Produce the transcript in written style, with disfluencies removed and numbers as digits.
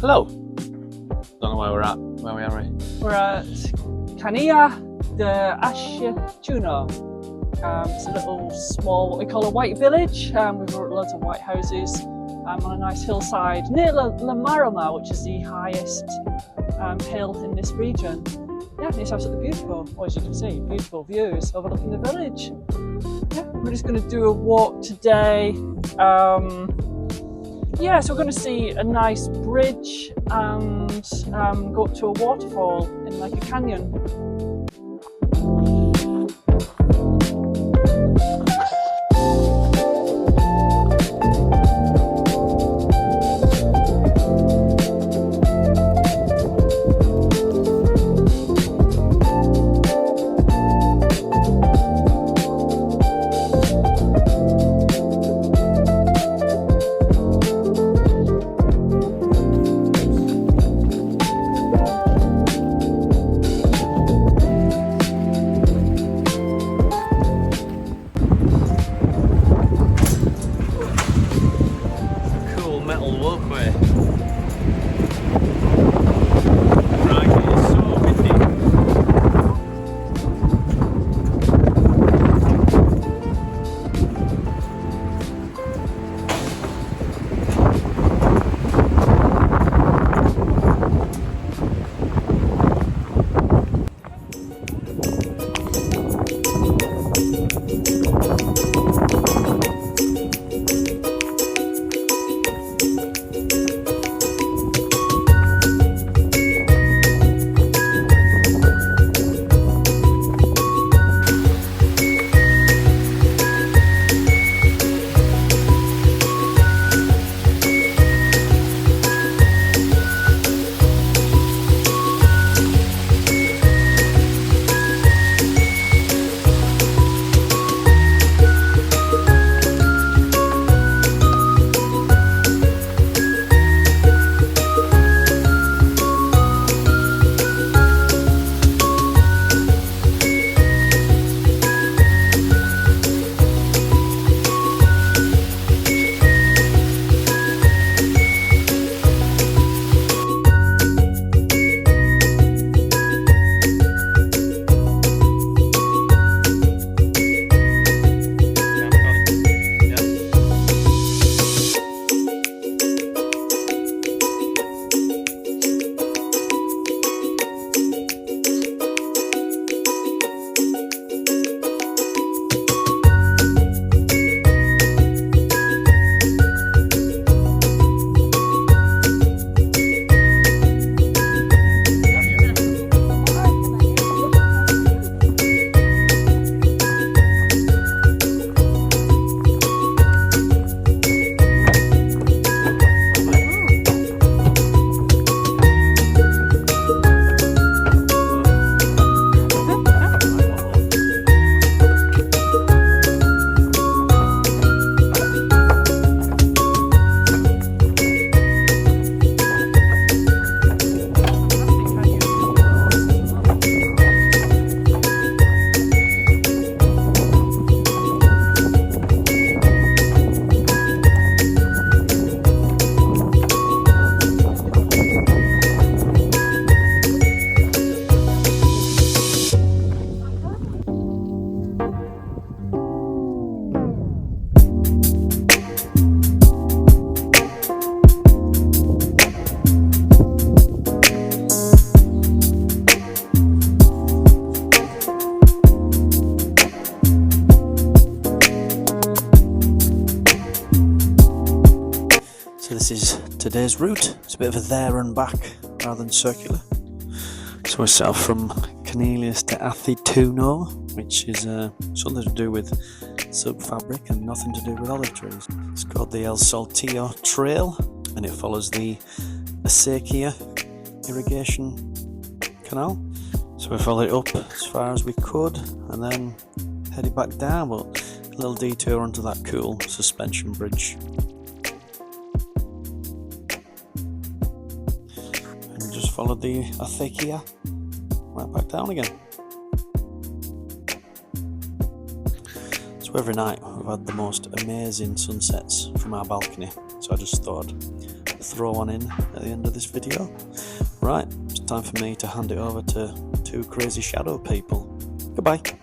Hello. Don't know where we're at. Where we are we? We're at Canillas de Aceituno. It's a little small, what we call a white village. We've got loads of white houses on a nice hillside near La Maroma, which is the highest hill in this region. Yeah, it's absolutely beautiful. Well, as you can see, beautiful views overlooking the village. Yeah, we're just going to do a walk today. Yeah, so we're going to see a nice bridge and go up to a waterfall in like a canyon. Metal walkway. Right, it's so windy. So this is today's route. It's a bit of a there and back rather than circular. So we're set off from Canillas de Aceituno, which is something to do with subfabric and nothing to do with olive trees. It's called the Saltillo Trail, and it follows the Aceituno irrigation canal. So we followed it up as far as we could and then headed back down, but a little detour onto that cool suspension bridge. And just followed the Aceituno right back down again. So every night we've had the most amazing sunsets from our balcony, so I just thought I'd throw one in at the end of this video. Right, it's time for me to hand it over to two crazy shadow people. Goodbye.